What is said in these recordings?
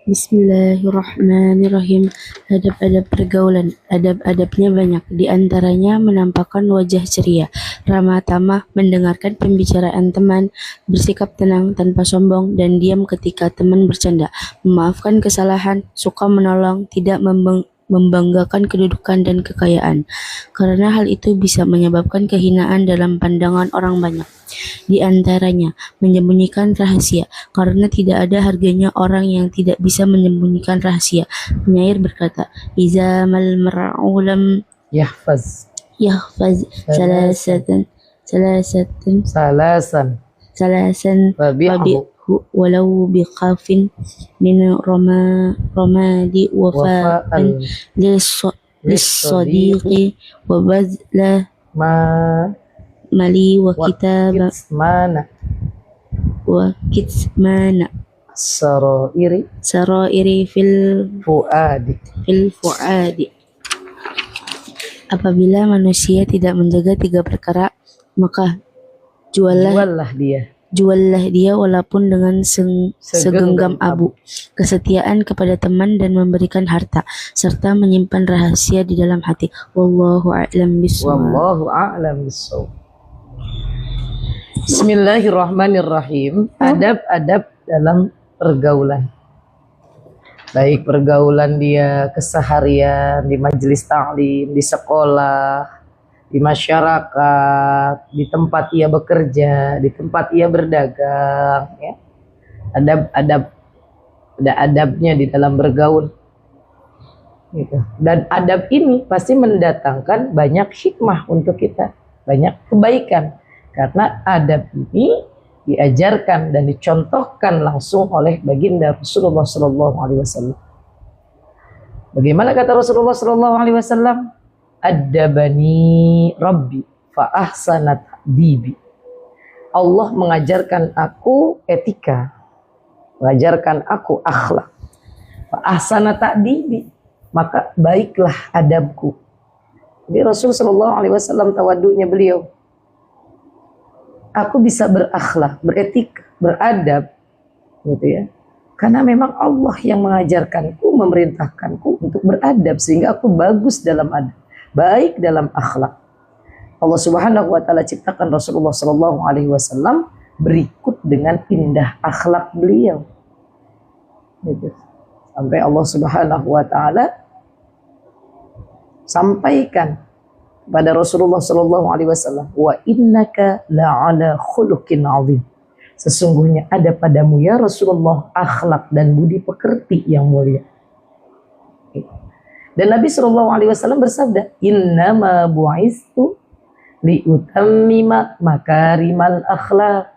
Bismillahirrahmanirrahim. Adab-adab pergaulan. Adab-adabnya banyak. Di antaranya menampakkan wajah ceria, ramah tamah, mendengarkan pembicaraan teman, bersikap tenang tanpa sombong, dan diam ketika teman bercanda, memaafkan kesalahan, suka menolong, tidak membanggakan kedudukan dan kekayaan, karena hal itu bisa menyebabkan kehinaan dalam pandangan orang banyak. Di antaranya, menyembunyikan rahasia, karena tidak ada harganya orang yang tidak bisa menyembunyikan rahasia. Penyair berkata, "Iza mal mar'u lam Yahfaz. yahfaz salasatan salasatan Salasan. salasan Fabi'hu. walau biqafin min ramadi wafa'an lissadiqi wa bazla Ma mali wa kitaba Mana wa kitmana Sarairi fil Fuadi. fuadi. Apabila manusia tidak menjaga 3 perkara, maka juallah dia walaupun dengan segenggam abu. Kesetiaan kepada teman dan memberikan harta, serta menyimpan rahasia di dalam hati. Wallahu a'lam bishawab. Bismillahirrahmanirrahim. Adab-adab dalam pergaulan. Baik pergaulan dia keseharian, di majelis taklim, di sekolah, di masyarakat, di tempat ia bekerja, di tempat ia berdagang, ya. Adab-adab, ada adabnya di dalam bergaul. Gitu. Dan adab ini pasti mendatangkan banyak hikmah untuk kita, banyak kebaikan. Karena adab ini diajarkan dan dicontohkan langsung oleh baginda Rasulullah SAW. Bagaimana kata Rasulullah SAW? Adabani Rabbi fa ahsana ta'dibi. Allah mengajarkan aku etika, mengajarkan aku akhlak. Fa ahsana ta'dibi, maka baiklah adabku. Jadi Rasulullah SAW tawadunya beliau, aku bisa berakhlak, beretika, beradab, gitu ya. Karena memang Allah yang mengajarkanku, memerintahkanku untuk beradab sehingga aku bagus dalam adab, baik dalam akhlak. Allah Subhanahu wa taala ciptakan Rasulullah sallallahu alaihi wasallam berikut dengan indah akhlak beliau. Gitu. Sampai Allah Subhanahu wa taala sampaikan pada Rasulullah sallallahu alaihi wasallam, wa innaka la'ala khuluqin 'azim. Sesungguhnya ada padamu ya Rasulullah akhlak dan budi pekerti yang mulia. Dan Nabi sallallahu alaihi wasallam bersabda, innama bu'istu liutammima makarimal akhlak.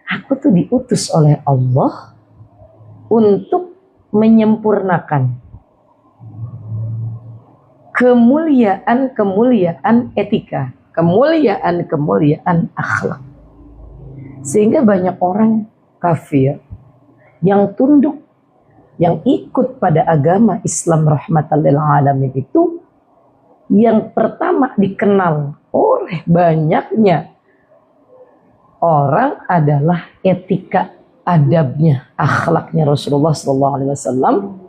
Aku tuh diutus oleh Allah untuk menyempurnakan kemuliaan etika, kemuliaan akhlak. Sehingga banyak orang kafir yang tunduk, yang ikut pada agama Islam rahmatan lil alamin itu, yang pertama dikenal oleh banyaknya orang adalah etika adabnya, akhlaknya Rasulullah SAW.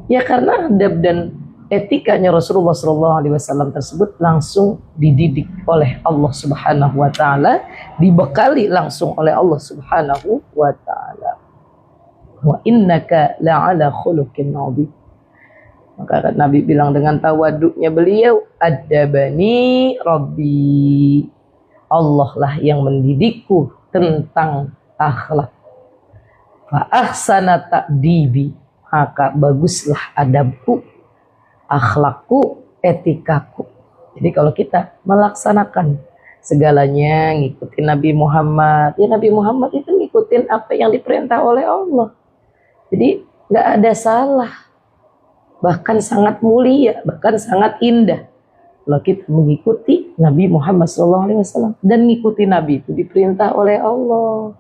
Ya karena adab dan etikanya Rasulullah SAW tersebut langsung dididik oleh Allah Subhanahu wa taala, dibekali langsung oleh Allah Subhanahu wa taala. Wa innaka la'ala khuluqin 'adzim. Maka Nabi bilang dengan tawaduknya beliau, adabani Rabbi. Allah lah yang mendidikku tentang akhlak. Fa ahsana ta'dibi, maka baguslah adabku, akhlakku, etikaku. Jadi kalau kita melaksanakan segalanya, ngikutin Nabi Muhammad, ya Nabi Muhammad itu ngikutin apa yang diperintah oleh Allah. Jadi nggak ada salah, bahkan sangat mulia, bahkan sangat indah kalau kita mengikuti Nabi Muhammad SAW. Dan ngikuti Nabi itu diperintah oleh Allah.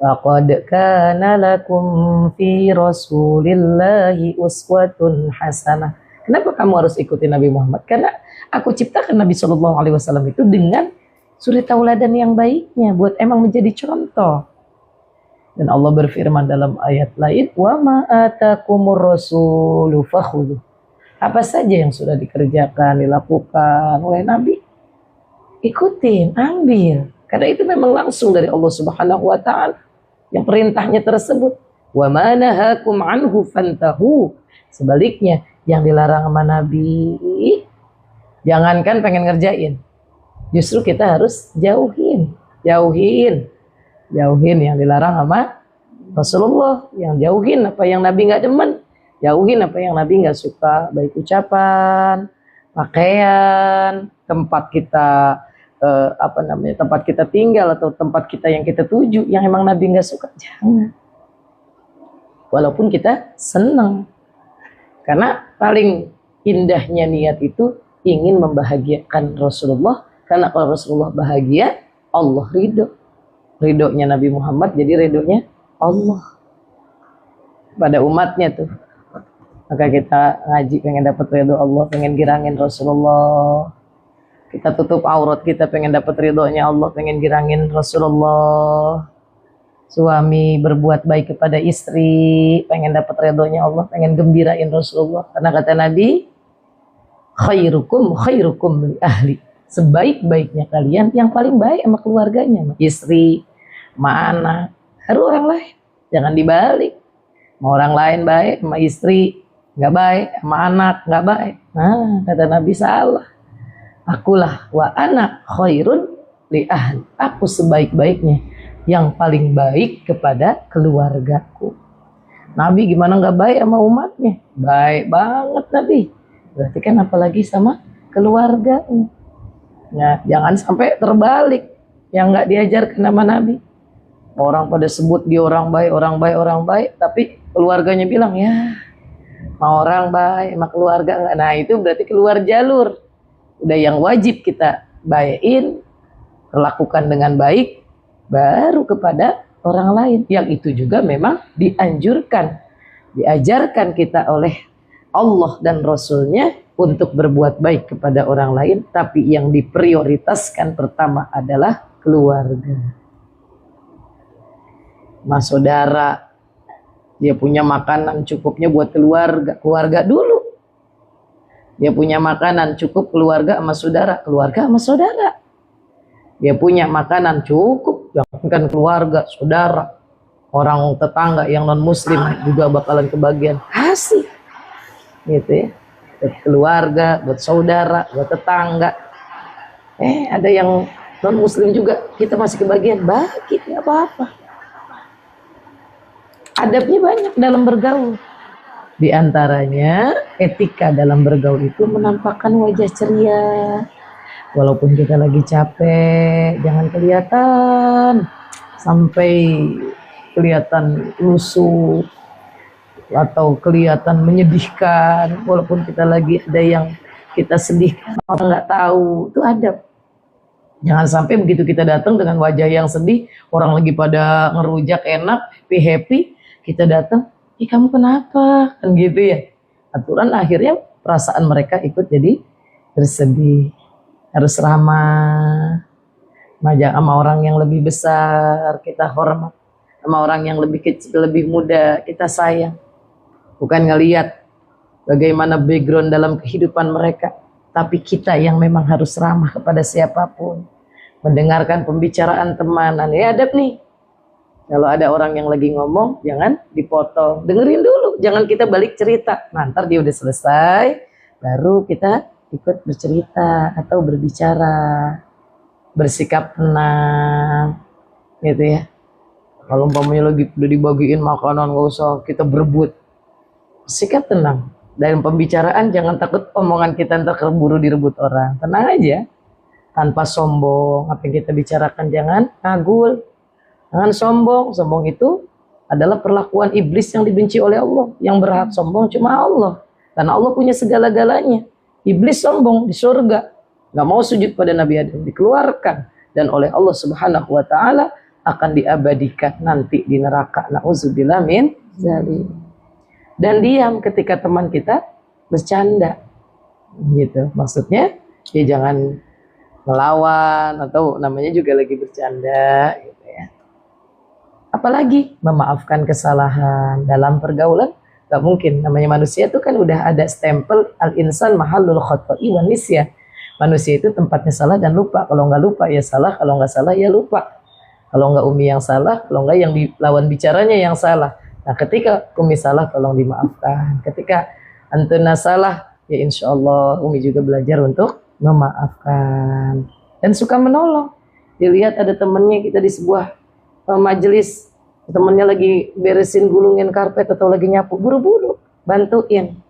Laqad kana lakum fi Rasulillahi uswatun hasanah. Kenapa kamu harus ikuti Nabi Muhammad? Karena aku ciptakan Nabi SAW itu dengan suri tauladan yang baiknya, buat emang menjadi contoh. Dan Allah berfirman dalam ayat lain, "Wa ma atakumur rasulu fakhudhu." Apa saja yang sudah dikerjakan, dilakukan oleh Nabi, ikutin, ambil. Karena itu memang langsung dari Allah Subhanahu wa taala yang perintahnya tersebut. Wa ma nahakum anhu fantahu. Sebaliknya, yang dilarang sama Nabi, jangankan pengen ngerjain. Justru kita harus jauhin yang dilarang sama Rasulullah, yang jauhin apa yang Nabi nggak demen, jauhin apa yang Nabi nggak suka, baik ucapan, pakaian, tempat kita tempat kita tinggal atau tempat kita yang kita tuju yang emang Nabi nggak suka, jangan. Walaupun kita senang, karena paling indahnya niat itu ingin membahagiakan Rasulullah, karena kalau Rasulullah bahagia, Allah ridhonya Nabi Muhammad jadi ridhonya Allah pada umatnya tuh. Maka kita ngaji pengen dapat ridho Allah, pengen girangin Rasulullah. Kita tutup aurat kita pengen dapat ridhonya Allah, pengen girangin Rasulullah. Suami berbuat baik kepada istri, pengen dapat ridhonya Allah, pengen gembirain Rasulullah. Karena kata Nabi, khairukum li ahli. Sebaik-baiknya kalian yang paling baik sama keluarganya, sama istri, sama anak. Harus orang lain, jangan dibalik. Mau orang lain baik, sama istri nggak baik, sama anak nggak baik. Nah, kata Nabi salah. Akulah wa anak khairun li ahli. Aku sebaik-baiknya yang paling baik kepada keluargaku. Nabi gimana nggak baik sama umatnya? Baik banget Nabi. Berarti kan apalagi sama keluarganya. Nah, jangan sampai terbalik yang nggak diajarkan sama Nabi. Orang pada sebut dia orang baik, tapi keluarganya bilang ya, mau orang baik sama keluarga enggak. Nah, itu berarti keluar jalur. Udah yang wajib kita baikin, perlakukan dengan baik, baru kepada orang lain. Yang itu juga memang dianjurkan, diajarkan kita oleh Allah dan Rasulnya untuk berbuat baik kepada orang lain, tapi yang diprioritaskan pertama adalah keluarga. Mas saudara, dia punya makanan cukupnya buat keluarga dulu. Dia punya makanan cukup keluarga sama saudara. Dia punya makanan cukup, jangan keluarga, saudara, orang tetangga yang non muslim juga bakalan kebagian. Kasih, gitu ya. Buat keluarga, buat saudara, buat tetangga. Ada yang non muslim juga, kita masih kebagian, bagi, nggak apa-apa. Adabnya banyak dalam bergaul. Di antaranya etika dalam bergaul itu menampakkan wajah ceria. Walaupun kita lagi capek, jangan kelihatan sampai kelihatan lusuh atau kelihatan menyedihkan. Walaupun kita lagi ada yang kita sedihkan, orang nggak tahu, itu adab. Jangan sampai begitu kita datang dengan wajah yang sedih, orang lagi pada ngerujak enak, happy, kita datang, kamu kenapa? Kan gitu ya. Aturan akhirnya perasaan mereka ikut jadi bersedih. Harus ramah, sama orang yang lebih besar kita hormat, sama orang yang lebih kecil, lebih muda kita sayang. Bukan ngelihat bagaimana background dalam kehidupan mereka, tapi kita yang memang harus ramah kepada siapapun. Mendengarkan pembicaraan teman, ya adab nih. Kalau ada orang yang lagi ngomong, jangan dipotong, dengerin dulu, jangan kita balik cerita. Nah, ntar dia udah selesai, baru kita ikut bercerita atau berbicara, bersikap tenang, gitu ya. Kalau umpamanya lagi udah dibagiin makanan, nggak usah kita berebut, sikap tenang. Dalam pembicaraan jangan takut omongan kita ntar keburu direbut orang, tenang aja, tanpa sombong. Apa yang kita bicarakan jangan ngagul. Jangan sombong. Sombong itu adalah perlakuan iblis yang dibenci oleh Allah. Yang berhak sombong cuma Allah. Karena Allah punya segala-galanya. Iblis sombong di surga, nggak mau sujud pada Nabi Adam, dikeluarkan. Dan oleh Allah Subhanahu wa ta'ala akan diabadikan nanti di neraka. Na'udzubillah min dzalik. Dan diam ketika teman kita bercanda. Gitu. Maksudnya, ya jangan melawan, atau namanya juga lagi bercanda. Gitu ya. Apalagi memaafkan kesalahan dalam pergaulan, gak mungkin. Namanya manusia itu kan udah ada stempel al-insan mahallul khoto'i wan nisyan. Manusia itu tempatnya salah dan lupa. Kalau nggak lupa ya salah, kalau nggak salah ya lupa. Kalau nggak Umi yang salah, kalau nggak yang lawan bicaranya yang salah. Nah ketika Umi salah tolong dimaafkan. Ketika Antuna salah, ya insya Allah Umi juga belajar untuk memaafkan. Dan suka menolong. Dilihat ada temennya kita di sebuah majelis, temennya lagi beresin gulungin karpet atau lagi nyapu, buru-buru bantuin.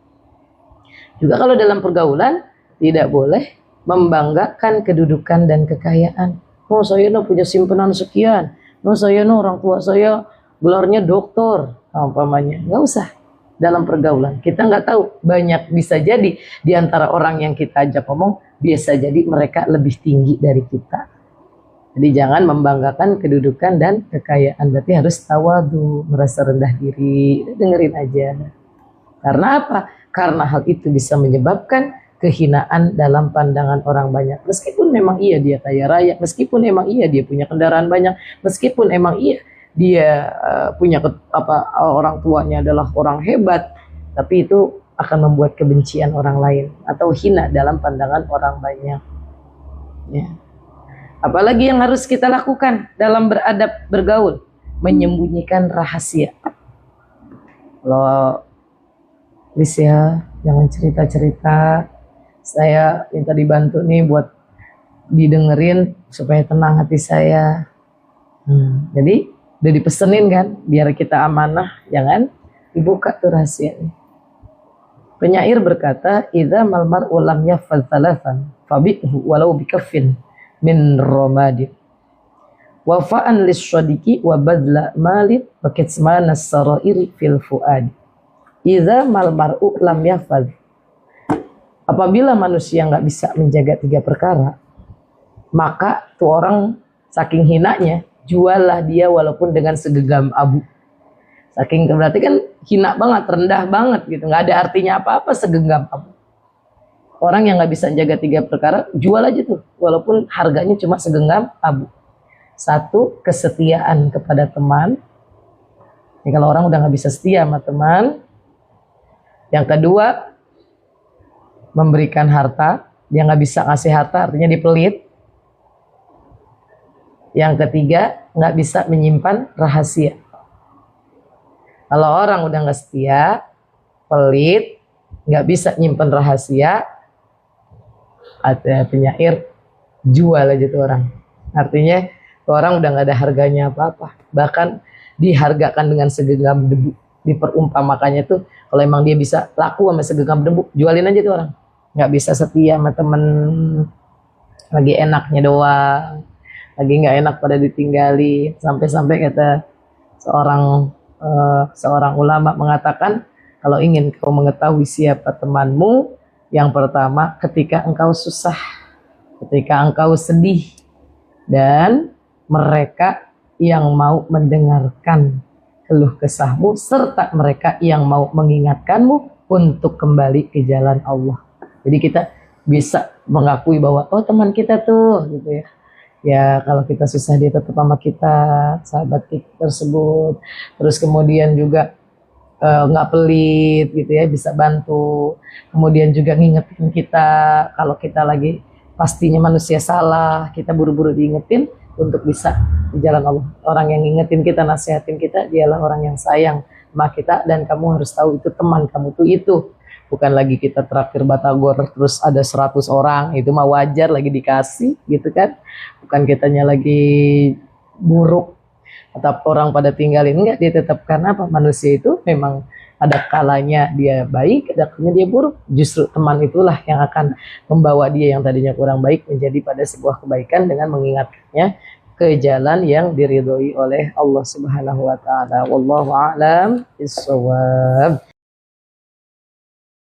Juga kalau dalam pergaulan tidak boleh membanggakan kedudukan dan kekayaan. Oh saya punya simpanan sekian, oh saya orang tua saya gelarnya doktor, umpamanya. Nggak usah. Dalam pergaulan kita nggak tahu, banyak bisa jadi di antara orang yang kita ajak ngomong bisa jadi mereka lebih tinggi dari kita. Jadi jangan membanggakan kedudukan dan kekayaan, berarti harus tawadu, merasa rendah diri. Dengerin aja. Karena apa? Karena hal itu bisa menyebabkan kehinaan dalam pandangan orang banyak. Meskipun memang iya dia kaya raya, meskipun memang iya dia punya kendaraan banyak, meskipun emang iya dia punya orang tuanya adalah orang hebat, tapi itu akan membuat kebencian orang lain atau hina dalam pandangan orang banyak. Ya. Apalagi yang harus kita lakukan dalam beradab bergaul, menyembunyikan rahasia. Kalau please ya, jangan cerita-cerita. Saya minta dibantu nih buat didengerin supaya tenang hati saya. Jadi udah dipesenin kan, biar kita amanah, jangan dibuka tuh rahasianya. Penyair berkata, "Idza mal mar'u lam yafal thalathan fabi'hu walau bikaffin min ramadin. Wafa'an lis-shadiqi wa badla malin wa kitmana as-sarairi fil fuadi. Idza mal mar'u lam yafal." Apabila manusia nggak bisa menjaga 3 perkara, maka tuh orang saking hinanya, juallah dia walaupun dengan segenggam abu. Saking berarti kan hina banget, rendah banget gitu, nggak ada artinya apa-apa segenggam abu. Orang yang nggak bisa jaga 3 perkara, jual aja tuh, walaupun harganya cuma segenggam abu. 1, kesetiaan kepada teman. Ini kalau orang udah nggak bisa setia sama teman. Yang kedua, memberikan harta. Dia nggak bisa ngasih harta, artinya dipelit. Yang ketiga, nggak bisa menyimpan rahasia. Kalau orang udah nggak setia, pelit, nggak bisa nyimpan rahasia, ada penyair, jual aja tuh orang. Artinya orang udah nggak ada harganya apa-apa, bahkan dihargakan dengan segenggam debu. Diperumpamakannya tuh kalau emang dia bisa laku sama segenggam debu, jualin aja tuh orang. Nggak bisa setia sama temen, lagi enaknya doang, lagi nggak enak pada ditinggali. Sampai-sampai kata seorang ulama mengatakan, kalau ingin kau mengetahui siapa temanmu, yang pertama ketika engkau susah, ketika engkau sedih, dan mereka yang mau mendengarkan keluh kesahmu, serta mereka yang mau mengingatkanmu untuk kembali ke jalan Allah. Jadi kita bisa mengakui bahwa oh teman kita tuh gitu ya. Ya kalau kita susah dia tetap sama kita, sahabat kita tersebut. Terus kemudian juga nggak pelit gitu ya, bisa bantu. Kemudian juga ngingetin kita kalau kita lagi pastinya manusia salah, kita buru-buru diingetin untuk bisa di jalan Allah. Orang yang ngingetin kita, nasihatin kita, dialah orang yang sayang sama kita, dan kamu harus tahu itu teman kamu tuh itu. Bukan lagi kita traktir batagor terus ada 100 orang, itu mah wajar lagi dikasih gitu kan. Bukan kitanya lagi buruk atau orang pada tinggalin, enggak, dia tetap, karena apa? Manusia itu memang ada kalanya dia baik, ada kalanya dia buruk. Justru teman itulah yang akan membawa dia yang tadinya kurang baik menjadi pada sebuah kebaikan dengan mengingatkannya ke jalan yang diridhoi oleh Allah Subhanahu wa taala. Wallahu a'lam bishawab.